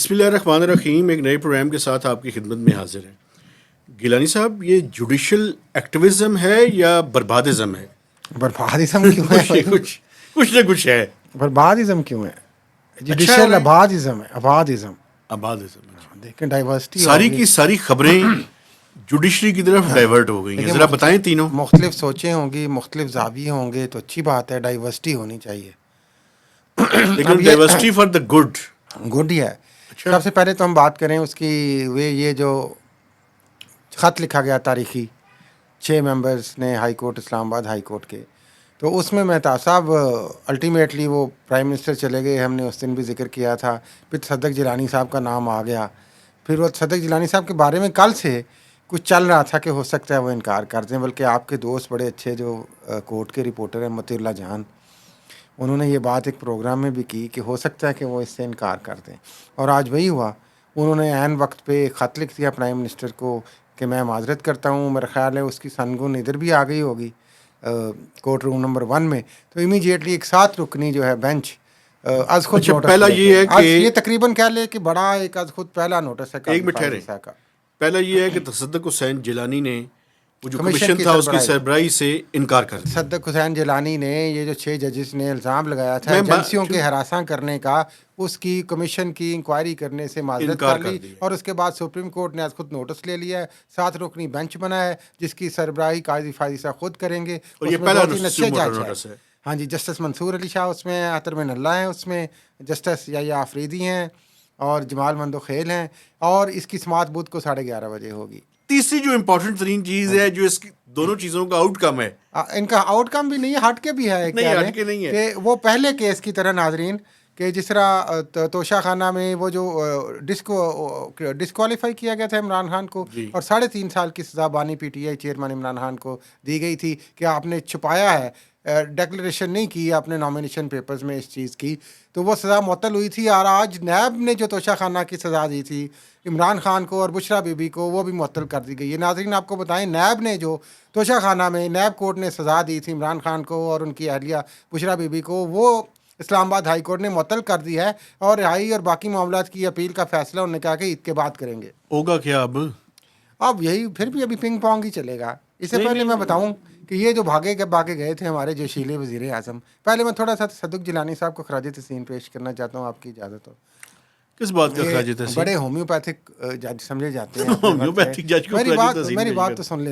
بسم اللہ الرحمن الرحیم. ایک نئے پروگرام کے ساتھ آپ کی خدمت میں حاضر ہیں. گیلانی صاحب, یہ جوڈیشل ایکٹیویزم ہے یا بربادزم ہے؟ بربادزم کیوں ہے؟ کچھ نہ کچھ ہے. بربادزم کیوں ہے؟ جوڈیشل آبادزم ہے. آبادزم. دیکھیں ڈائیورسٹی ساری کی ساری خبریں جوڈیشری کی طرف ڈائیورٹ ہو گئی ہیں. ذرا بتائیں تینوں. مختلف سوچیں ہوں گی, مختلف زاویے ہوں گے تو اچھی بات ہے, ڈائیورسٹی ہونی چاہیے. لیکن diversity for the good he ہے. سب سے پہلے تو ہم بات کریں اس کی, یہ جو خط لکھا گیا تاریخی 6 ممبرز نے ہائی کورٹ اسلام آباد ہائی کورٹ کے, تو اس میں مہتاب صاحب الٹیمیٹلی وہ پرائم منسٹر چلے گئے. ہم نے اس دن بھی ذکر کیا تھا. پھر صدق جیلانی صاحب کا نام آ گیا. پھر وہ صدق جیلانی صاحب کے بارے میں کل سے کچھ چل رہا تھا کہ ہو سکتا ہے وہ انکار کر دیں, بلکہ آپ کے دوست بڑے اچھے جو کورٹ کے رپورٹر ہیں مطیع اللہ جان, انہوں نے یہ بات ایک پروگرام میں بھی کی کہ ہو سکتا ہے کہ وہ اس سے انکار کر دیں. اور آج وہی ہوا. انہوں نے عین وقت پہ خط لکھ دیا پرائم منسٹر کو کہ میں معذرت کرتا ہوں. میرا خیال ہے اس کی سنگن ادھر بھی آ گئی ہوگی کورٹ روم نمبر 1 میں, تو امیجیٹلی ایک ساتھ رکنی جو ہے بینچ از خود نوٹس. پہلا یہ ہے کہ یہ تقریباً کہہ لے کہ بڑا ایک از خود پہلا نوٹس ہے. ایک منٹ ٹھہرے. پہلا یہ ہے کہ تصدق حسین جیلانی نے وہ جو کمیشن تھا اس کی سربراہی سے انکار کر دیا. صدق حسین جیلانی نے یہ جو 6 ججز نے الزام لگایا تھا ایجنسیوں کے ہراساں کرنے کا, اس کی کمیشن کی انکوائری کرنے سے معذرت کر لی. اور اس کے بعد سپریم کورٹ نے آج خود نوٹس لے لیا ہے, 7 رکنی بینچ بنا ہے جس کی سربراہی قاضی فائزہ خود کریں گے. اور یہ پہلا نوٹس ہے. ہاں جی, جسٹس منصور علی شاہ اس میں, عطر من اللہ ہیں اس میں, جسٹس یحییٰ آفریدی ہیں اور جمال مندوخیل ہیں. اور اس کی سماعت بدھ کو 11:30 بجے ہوگی. تیسری جو امپورٹنٹ ترین چیز ہے جو اس کی دونوں چیزوں کا آؤٹ کم ہے, ان کا آؤٹ کم بھی نہیں ہے, ہٹ کے بھی ہے. ہٹ کے نہیں ہے کہ وہ پہلے کیس کی طرح ناظرین, کہ جس طرح توشہ خانہ میں وہ جو ڈسکوالیفائی کیا گیا تھا عمران خان کو, اور 3.5 سال کی سزا بانی P T I chairman Imran Khan کو دی گئی تھی کہ آپ نے چھپایا ہے, ڈکلریشن نہیں کی آپ نے نامینیشن پیپرز میں اس چیز کی, تو وہ سزا معطل ہوئی تھی. اور آج نیب نے جو توشہ خانہ کی سزا دی تھی عمران خان کو اور بشرا بی بی کو, وہ بھی معطل کر دی گئی ہے. ناظرین آپ کو بتائیں, نیب نے جو توشہ خانہ میں نیب کورٹ نے سزا دی تھی عمران خان کو اور ان کی اہلیہ بشرا بی بی کو, وہ اسلام آباد ہائی کورٹ نے معطل کر دی ہے. اور رہائی اور باقی معاملات کی اپیل کا فیصلہ انہوں نے کہا کہ عید کے بعد کریں گے. ہوگا کیا اب یہی پھر بھی ابھی پنگ پونگ ہی چلے گا. اس سے پہلے میں بتاؤں کہ یہ جو بھاگے گئے تھے ہمارے جوشیلے وزیر اعظم, پہلے میں تھوڑا سا صدق جیلانی صاحب کو خراج تحسین پیش کرنا چاہتا ہوں, آپ کی اجازت ہو. کس بات کا خراج تحسین؟ بڑے ہومیوپیتھک جج سمجھے جاتے ہیں. ہومیوپیتھک جج کو میری بات تو سن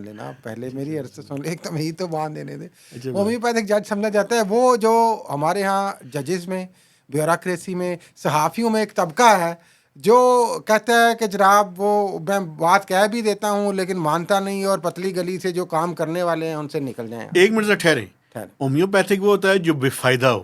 لینا, پہلے میری عرض تو سن لے, ایک تو میری تو باندھ دینے دے. ہومیوپیتھک جج سمجھا جاتا ہے وہ جو ہمارے ہاں ججز میں, بیوروکریسی میں, صحافیوں میں ایک طبقہ ہے جو کہتا ہے کہ جناب وہ میں بات کہہ بھی دیتا ہوں لیکن مانتا نہیں, اور پتلی گلی سے جو کام کرنے والے ہیں ان سے نکل جائیں. ایک منٹ سے ٹھہرے. ہومیوپیتھک وہ ہوتا ہے جو بے فائدہ ہو,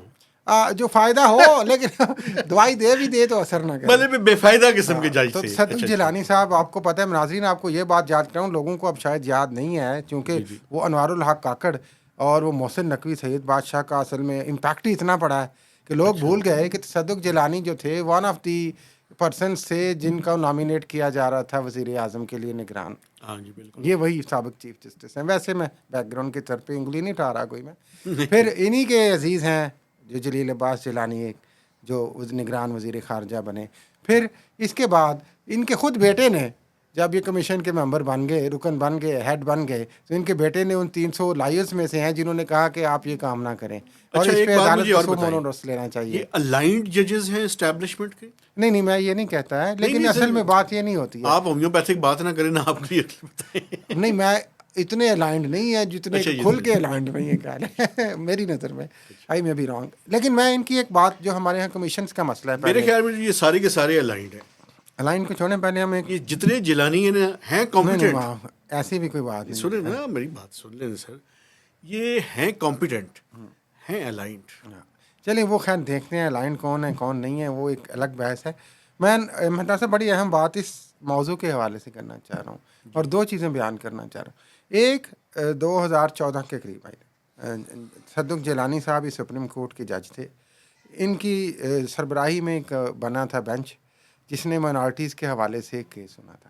جو فائدہ ہو لیکن دوائی دے تو اثر نہ کرے, مطلب بے فائدہ قسم کے جج تھے. صدق جیلانی صاحب آپ کو پتہ ہے ناظرین, آپ کو یہ بات یاد کراؤں, لوگوں کو اب شاید یاد نہیں ہے چونکہ وہ انوار الحق کاکڑ اور وہ محسن نقوی سید بادشاہ کا اصل میں امپیکٹ ہی اتنا پڑا ہے کہ لوگ بھول گئے کہ صدق جیلانی جو تھے ون آف دی پرسنس سے جن کا نامینیٹ کیا جا رہا تھا وزیر اعظم کے لیے نگران. ہاں جی بالکل, یہ وہی سابق چیف جسٹس ہیں. ویسے میں بیک گراؤنڈ کے طور پہ انگلی نہیں اٹھا رہا کوئی میں. پھر انہی کے عزیز ہیں جو جلیل عباس جیلانی, ایک جو نگران وزیر خارجہ بنے. پھر اس کے بعد ان کے خود بیٹے نے جب یہ کمیشن کے ممبر بن گئے, رکن بن گئے, ہیڈ بن گئے, تو ان کے بیٹے نے ان 300 لائرز میں سے ہیں جنہوں نے کہا کہ آپ یہ کام نہ کریں, اور اس پہ عدالت کو سو مونوٹس لینا چاہیے. یہ الائنڈ ججز ہیں اسٹیبلشمنٹ کے؟ نہیں میں یہ نہیں کہتا ہے, لیکن اصل میں بات یہ نہیں ہوتی ہے. آپ ہومیوپیتھک بات نہ کریں نا, آپ کلیئرلی بتائیں. نہیں میں اتنے الائنڈ نہیں ہے جتنے کھل کے الائنڈ میں یہ کہہ لیں میری نظر میں, آئی میں بھی رانگ. لیکن میں ان کی ایک بات جو ہمارے یہاں کمیشنز کا مسئلہ ہے, میرے خیال میں یہ سارے کے سارے الائنڈ ہیں. الائن کو چھوڑیں, پہلے ہم یہ جتنے جیلانی ہیں کمپیٹنٹ, ایسی بھی کوئی بات نہیں. سنیں نا میری بات سن لیں سر, یہ ہیں کمپیٹنٹ, ہیں الائنڈ. چلیں وہ خیر دیکھتے ہیں الائنڈ کون ہے کون نہیں ہے, وہ ایک الگ بحث ہے. میں مہتا سے بڑی اہم بات اس موضوع کے حوالے سے کرنا چاہ رہا ہوں, اور 2 چیزیں بیان کرنا چاہ رہا ہوں. ایک 2014 کے قریب آئی, صدق جیلانی صاحب سپریم کورٹ کے جج تھے. ان کی سربراہی میں ایک بنا تھا بینچ جس نے مائنارٹیز کے حوالے سے ایک کیس سنا تھا,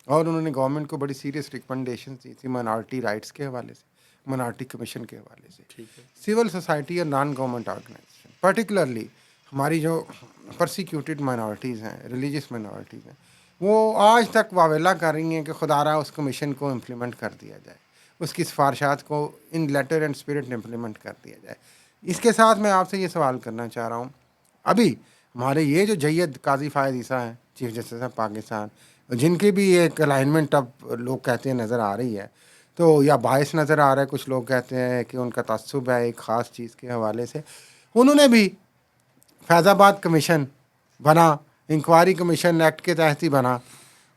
اور انہوں نے گورنمنٹ کو بڑی سیریس ریکمنڈیشنز دی تھی مائنارٹی رائٹس کے حوالے سے, مائنارٹی کمیشن کے حوالے سے, سول سوسائٹی اور نان گورنمنٹ آرگنائزیشن, پرٹیکولرلی ہماری جو پرسیکیوٹڈ مائنورٹیز ہیں، ریلیجیس مائنورٹیز ہیں، وہ آج تک واویلا کر رہی ہیں کہ خدا را اس کمیشن کو امپلیمنٹ کر دیا جائے، اس کی سفارشات کو ان لیٹر اینڈ اسپرٹ امپلیمنٹ کر دیا جائے. اس کے ساتھ میں آپ سے یہ سوال کرنا چاہ رہا ہوں، ابھی ہمارے یہ جو جید قاضی فائز عیسیٰ ہیں چیف جسٹس آف پاکستان، جن کی بھی ایک الائنمنٹ اب لوگ کہتے ہیں نظر آ رہی ہے، تو یا باعث نظر آ رہا ہے، کچھ لوگ کہتے ہیں کہ ان کا تعصب ہے ایک خاص چیز کے حوالے سے. انہوں نے بھی فیض آباد کمیشن بنا، انکوائری کمیشن ایکٹ کے تحت ہی بنا،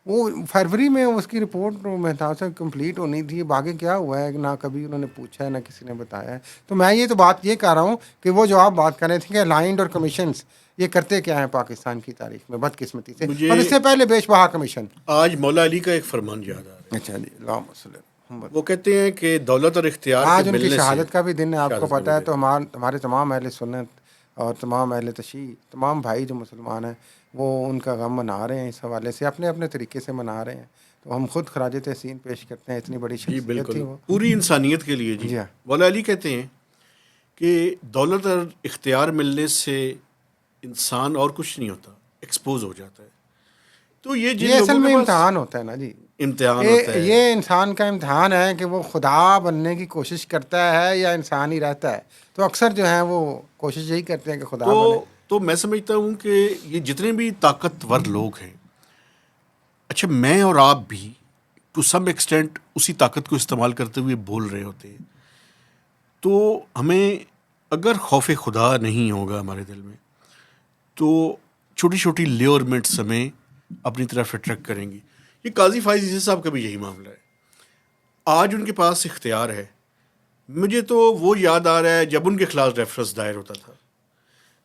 وہ فروری میں اس کی رپورٹ میں تھا سے کمپلیٹ ہونی تھی. باقی کیا ہوا ہے نہ کبھی انہوں نے پوچھا ہے نہ کسی نے بتایا ہے. تو میں یہ تو بات یہ کر رہا ہوں کہ وہ جو آپ بات کر رہے تھے کہ الائنڈ اور کمیشنز یہ کرتے کیا ہیں پاکستان کی تاریخ میں بدقسمتی سے، اور اس سے پہلے بیش بہا کمیشن. آج مولا علی کا ایک فرمان یاد آ رہا ہے. اچھا جی، اللہم صلی اللہ. وہ کہتے ہیں کہ دولت اور اختیار آج کے ان کی ملنے سے، شہادت کا بھی دن ہے، آپ کو شہادت کا پتہ ہے. بھی تو ہمارے تمام اہل سنت اور تمام اہل تشیع، تمام بھائی جو مسلمان ہیں، وہ ان کا غم منا رہے ہیں، اس حوالے سے اپنے اپنے طریقے سے منا رہے ہیں. تو ہم خود خراج تحسین پیش کرتے ہیں، اتنی بڑی جی شخصیت بالکل تھی وہ. پوری انسانیت کے لیے. جی جی ہاں. مولا علی کہتے ہیں کہ دولت اور اختیار ملنے سے انسان اور کچھ نہیں ہوتا، ایکسپوز ہو جاتا ہے. تو یہ جن یہ اصل لوگوں میں کے پاس امتحان ہوتا ہے نا جی، امتحان ہوتا ہے، یہ انسان کا امتحان ہے کہ وہ خدا بننے کی کوشش کرتا ہے یا انسان ہی رہتا ہے. تو اکثر جو ہیں وہ کوشش یہی کرتے ہیں کہ خدا بنے. تو میں سمجھتا ہوں کہ یہ جتنے بھی طاقتور لوگ ہیں، اچھا میں اور آپ بھی ٹو سم ایکسٹینٹ اسی طاقت کو استعمال کرتے ہوئے بول رہے ہوتے ہیں. تو ہمیں اگر خوف خدا نہیں ہوگا ہمارے دل میں، تو چھوٹی چھوٹی لیورمنٹس ہمیں اپنی طرف اٹریکٹ کریں گی. یہ قاضی فائز عیسی صاحب کا بھی یہی معاملہ ہے. آج ان کے پاس اختیار ہے. مجھے تو وہ یاد آ رہا ہے جب ان کے خلاف ریفرنس دائر ہوتا تھا،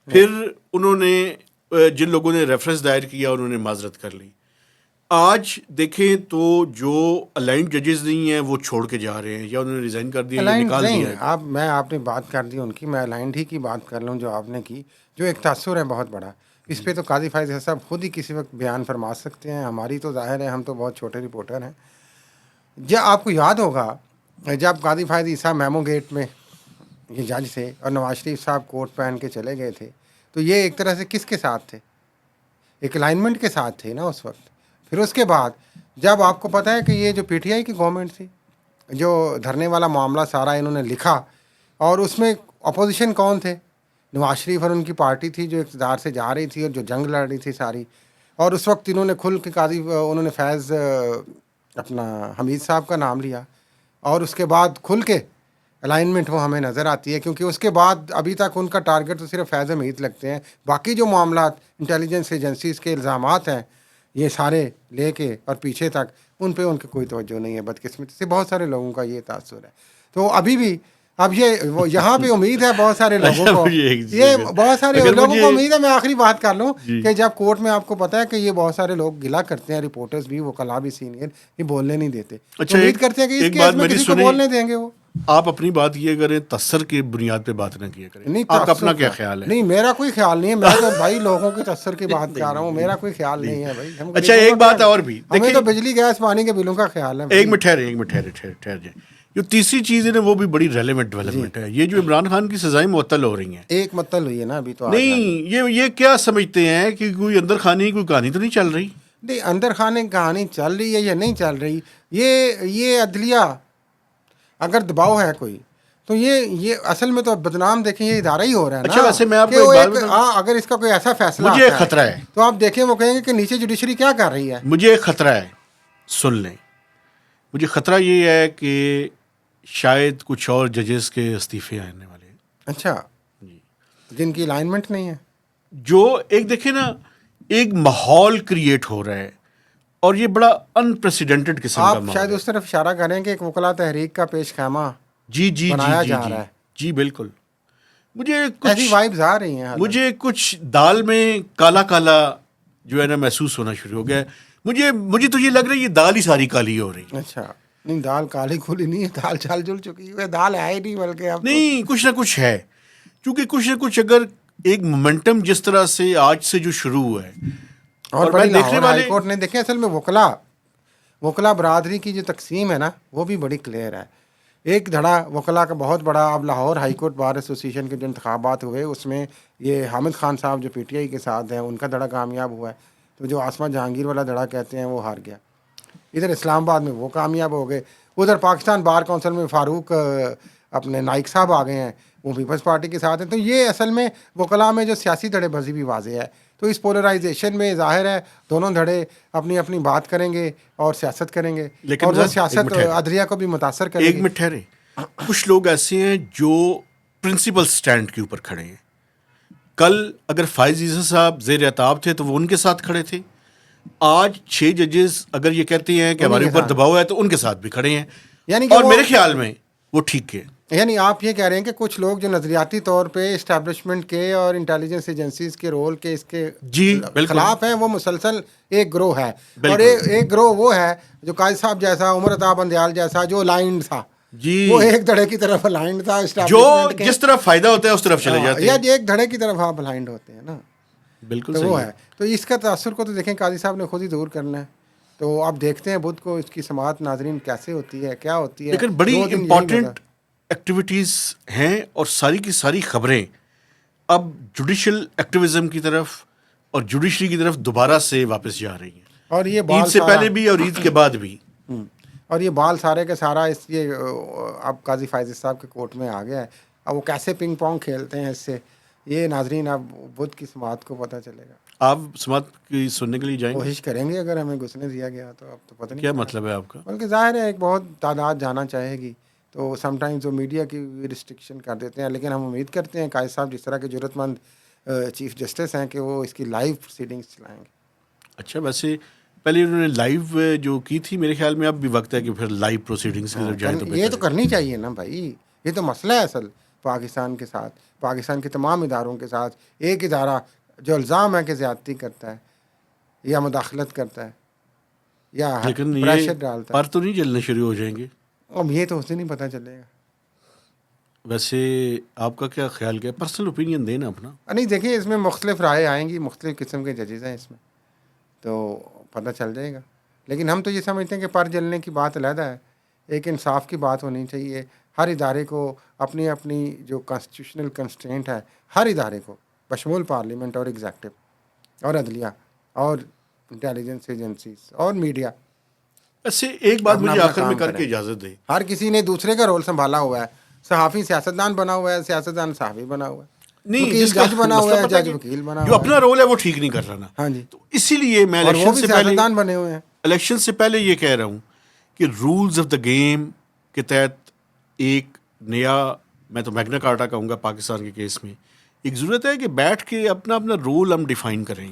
پھر انہوں نے جن لوگوں نے ریفرنس دائر کیا انہوں نے معذرت کر لی. آج دیکھیں تو جو الائنڈ ججز نہیں ہیں وہ چھوڑ کے جا رہے ہیں، یا انہوں نے ریزائن کر دیا یا الائنڈ نکال نہیں، دیا ہے. آپ نے بات کر دی ان کی، میں الائنڈ ہی کی بات کر لوں جو آپ نے کی، جو ایک تاثر ہے بہت بڑا. اس پہ تو قاضی فائز صاحب خود ہی کسی وقت بیان فرما سکتے ہیں. ہماری تو ظاہر ہے ہم تو بہت چھوٹے رپورٹر ہیں. جب آپ کو یاد ہوگا جب قاضی فائز عیسیٰ میمو گیٹ میں یہ جج تھے اور نواز شریف صاحب کوٹ پہن کے چلے گئے تھے، تو یہ ایک طرح سے کس کے ساتھ تھے؟ ایک الائنمنٹ کے ساتھ تھے نا اس وقت. پھر اس کے بعد جب آپ کو پتہ ہے کہ یہ جو پی ٹی آئی کی گورنمنٹ تھی، جو دھرنے والا معاملہ سارا انہوں نے لکھا، اور اس میں اپوزیشن کون تھے؟ نواز شریف اور ان کی پارٹی تھی جو اقتدار سے جا رہی تھی اور جو جنگ لڑ رہی تھی ساری. اور اس وقت انہوں نے کھل کے انہوں نے فیض اپنا حمید صاحب کا نام لیا، اور اس کے بعد کھل کے الائنمنٹ وہ ہمیں نظر آتی ہے، کیونکہ اس کے بعد ابھی تک ان کا ٹارگٹ تو صرف فیض حمید لگتے ہیں. باقی جو معاملات انٹیلیجنس ایجنسیز کے الزامات ہیں یہ سارے لے کے اور پیچھے تک، ان پہ ان کی کوئی توجہ نہیں ہے. بدقسمتی سے بہت سارے لوگوں کا یہ تاثر ہے. تو ابھی بھی اب یہ وہ یہاں پہ امید ہے بہت سارے لوگوں کو، یہ بہت سارے لوگوں کو امید ہے. میں آخری بات کر لوں کہ جب کورٹ میں آپ کو پتہ ہے کہ یہ بہت سارے لوگ گلا کرتے ہیں، رپورٹرز بھی، وکلاء بھی سینئر، یہ بولنے نہیں دیتے. امید کرتے ہیں کہ اس کیس میں کسی کو بولنے دیں گے. وہ آپ اپنی بات یہ کریں، تاثر کی بنیاد پہ بات نہ کیا کریں. آپ کا اپنا کیا خیال ہے؟ نہیں، میرا کوئی خیال نہیں ہے. میں تو بھائی لوگوں کے تاثر کی بات کر رہا ہوں، میرا کوئی خیال نہیں ہے بھائی. اچھا ایک بات اور بھی، ہمیں تو بجلی گیس پانی کے بلوں کا خیال ہے. ایک منٹ ٹھہر جائیں. جو تیسری چیز ہے نا وہ بھی بڑی ریلیونٹ ڈیولپمنٹ ہے. یہ جو عمران خان کی سزائیں معطل ہو رہی ہیں، ایک معطل ہوئی ہے نا ابھی تو. نہیں یہ کیا سمجھتے ہیں کہ کوئی اندر خانے کی کوئی کہانی تو نہیں چل رہی؟ نہیں، اندر خانے کی کہانی چل رہی ہے یا نہیں چل رہی، یہ عدلیہ اگر دباؤ ہے کوئی، تو یہ اصل میں تو بدنام دیکھیں یہ ادارہ ہی ہو رہا ہے نا. اچھا ویسے میں آپ کو ایک بات بتاؤں، اگر اس کا کوئی ایسا فیصلہ مجھے ایک خطرہ ہے، تو آپ دیکھیں وہ کہیں گے کہ نیچے جوڈیشری کیا کر رہی ہے. مجھے ایک خطرہ ہے، سن لیں. مجھے خطرہ یہ ہے کہ شاید کچھ اور ججز کے استعفے آنے والے ہیں. اچھا جی، جن کی الائنمنٹ نہیں ہے. جو ایک دیکھیں نا ایک ماحول کریٹ ہو رہا ہے، اور یہ بڑا انپریسیڈنٹڈ قسم کا آپ ماحول شاید ہے. اس طرف اشارہ کریں کہ ایک وکلا تحریک کا پیش خیمہ جی بنایا جا رہا ہے. جی بالکل. مجھے ایسی وائبز آ رہی ہیں. مجھے کچھ دال میں کالا کالا جو ہے نا محسوس ہونا شروع ہو گیا ہے. مجھے تو یہ لگ رہا ہے یہ دال ہی ساری کالی ہو رہی ہے. اچھا نہیں، دال کالی کھلی نہیں ہے، دال چل جل چکی ہے. دال ہے ہی نہیں بلکہ اب نہیں، کچھ نہ کچھ ہے. کیونکہ کچھ نہ کچھ اگر ایک مومنٹم جس طرح سے آج سے جو شروع ہوا ہے، اور بڑی لاہور ہائی کورٹ نے دیکھیں اصل میں وکلا برادری کی جو تقسیم ہے نا وہ بھی بڑی کلیئر ہے. ایک دھڑا وکلا کا بہت بڑا. اب Lahore high court bar association کے جو انتخابات ہوئے اس میں یہ حامد خان صاحب جو پی ٹی آئی کے ساتھ ہیں ان کا دھڑا کامیاب ہوا ہے. تو جو آسمہ جہانگیر والا دھڑا کہتے ہیں وہ ہار گیا. ادھر اسلام آباد میں وہ کامیاب ہو گئے. ادھر پاکستان بار کونسل میں فاروق اپنے نائک صاحب آ گئے ہیں, وہ پیپلز پارٹی کے ساتھ ہیں. تو یہ اصل میں وکلا میں جو سیاسی دھڑے بازی بھی واضح ہے. تو اس پولرائزیشن میں ظاہر ہے دونوں دھڑے اپنی اپنی بات کریں گے اور سیاست کریں گے, لیکن اور وہ سیاست عدلیہ کو بھی متاثر کرے گی. ایک منٹ ٹھہرے, کچھ لوگ ایسے ہیں جو پرنسپل سٹینڈ کے اوپر کھڑے ہیں. کل اگر فائز عیسی صاحب زیر اعتاب تھے تو وہ ان کے ساتھ کھڑے تھے. آج 6 ججز اگر یہ کہتے ہیں کہ ہمارے اوپر دباؤ ہے تو ان کے ساتھ بھی کھڑے ہیں, یعنی اور میرے خیال میں وہ ٹھیک ہے. یعنی آپ یہ کہہ رہے ہیں کہ کچھ لوگ جو نظریاتی طور پہ اسٹیبلشمنٹ کے اور انٹیلیجنس ایجنسیز کے رول کے اس کے خلاف ہیں, وہ مسلسل ایک گروہ ہے. اور ایک گروہ وہ ہے جو قائد صاحب جیسا, عمر عطا بندیال جیسا, جو الائنڈ تھا, وہ ایک دھڑے کی طرف الائنڈ تھا, جو جس طرف فائدہ ہوتا ہے اس طرف چلے جاتے ہیں, یا ایک دھڑے کی طرف آپ الائنڈ ہوتے ہیں نا. بالکل تو وہ ہے. تو اس کا تاثر کو تو دیکھیں قاضی صاحب نے خود ہی دور کرنا ہے. تو آپ دیکھتے ہیں بدھ کو اس کی سماعت ناظرین کیسے ہوتی ہے, کیا ہوتی ہے. لیکن بڑی امپورٹنٹ ایکٹیویٹیز ہیں اور ساری کی ساری خبریں اب جوڈیشل ایکٹیویزم کی طرف اور جوڈیشری کی طرف دوبارہ سے واپس جا رہی ہیں, اور یہ عید سے پہلے بھی اور عید کے بعد بھی. اور یہ بال سارے کا سارا اس لیے اب قاضی فائز صاحب کے کورٹ میں آ گیا ہے. اب وہ کیسے پنگ پونگ کھیلتے ہیں اس سے, یہ ناظرین اب بدھ کی سماعت کو پتہ چلے گا. آپ سماعت کی سننے کے لیے جائیں گے؟ کوشش کریں گے اگر ہمیں گھسنے دیا گیا تو. اب تو پتہ نہیں کیا مطلب ہے آپ کا؟ بلکہ ظاہر ہے ایک بہت تعداد جانا چاہے گی, تو سم ٹائمز وہ میڈیا کی ریسٹرکشن کر دیتے ہیں. لیکن ہم امید کرتے ہیں قائد صاحب جس طرح کے ضرورت مند چیف جسٹس ہیں کہ وہ اس کی لائیو پروسیڈنگس چلائیں گے. اچھا, ویسے پہلے انہوں نے لائیو جو کی تھی, میرے خیال میں اب بھی وقت ہے کہ پھر لائیو پروسیڈنگس کی طرف جائیں. تو یہ تو کرنی چاہیے نا بھائی, یہ تو مسئلہ ہے اصل پاکستان کے ساتھ, پاکستان کے تمام اداروں کے ساتھ. ایک ادارہ جو الزام ہے کہ زیادتی کرتا ہے یا مداخلت کرتا ہے یا پریشر ڈالتا ہے, پر تو نہیں جلنے شروع ہو جائیں گے؟ اب یہ تو اسے نہیں پتہ چلے گا. ویسے آپ کا کیا خیال, کیا پرسنل اوپینین دینا اپنا؟ نہیں دیکھیں, اس میں مختلف رائے آئیں گی, مختلف قسم کے ججز ہیں اس میں, تو پتہ چل جائے گا. لیکن ہم تو یہ سمجھتے ہیں کہ پر جلنے کی بات علیحدہ ہے, ایک انصاف کی بات ہونی چاہیے. ہر ادارے کو اپنی اپنی جو کانسٹیٹیوشنل کنسٹرینٹ ہے, ہر ادارے کو بشمول پارلیمنٹ اور ایگزیکٹو اور عدلیہ اور انٹیلیجنس ایجنسیز اور میڈیا. ایسے ایک بات مجھے آخر میں کر کے اجازت دیں, ہر کسی نے دوسرے کا رول سنبھالا ہوا ہے. صحافی سیاستدان بنا ہوا ہے, سیاستدان صحافی بنا ہوا ہے, نہیں وکیل جج بنا ہوا ہے, جج وکیل بنا ہوا ہے. جو اپنا رول ہے وہ ٹھیک نہیں کر رہا نا. ہاں جی, تو اسی لیے میں اور وہ بھی سیاستدان بنے ہوئے ہیں. الیکشن سے پہلے یہ کہہ رہا ہوں کہ رولز آف دا گیم کے تحت ایک نیا, میں تو میگنا کارٹا کہوں گا پاکستان کے کیس میں, ایک ضرورت ہے کہ بیٹھ کے اپنا اپنا رول ہم ڈیفائن کریں.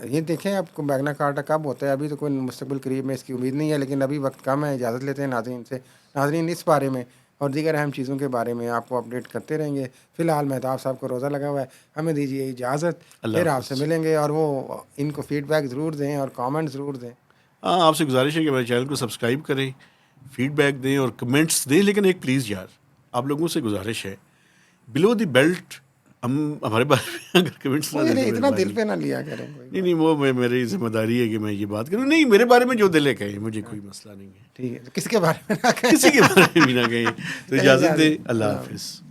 یہ دیکھیں آپ کو میگنا کارٹا کب ہوتا ہے, ابھی تو کوئی مستقبل قریب میں اس کی امید نہیں ہے, لیکن ابھی وقت کم ہے. اجازت لیتے ہیں ناظرین سے. ناظرین اس بارے میں اور دیگر اہم چیزوں کے بارے میں آپ کو اپڈیٹ کرتے رہیں گے. فی الحال مہتاب صاحب کو روزہ لگا ہوا ہے, ہمیں دیجیے اجازت, پھر آپ سے ملیں گے. اور وہ ان کو فیڈ بیک ضرور دیں اور کامنٹ ضرور دیں. ہاں, آپ سے گزارش ہے کہ میرے چینل کو سبسکرائب کریں, فیڈ بیک دیں اور کمنٹس دیں. لیکن ایک پلیز یار, آپ لوگوں سے گزارش ہے, بلو دی بیلٹ ہم ہمارے بارے میں اگر کمنٹس نہ دیں, اتنا دل پہ نہ لیا کریں. نہیں وہ میری ذمہ داری ہے کہ میں یہ بات کروں. نہیں, میرے بارے میں جو دل ہے کہیں, مجھے کوئی مسئلہ نہیں ہے. ٹھیک ہے, کس کے بارے میں نہ کہیں, کسی کے بارے میں بھی نہ کہیں. تو اجازت دیں, اللہ حافظ.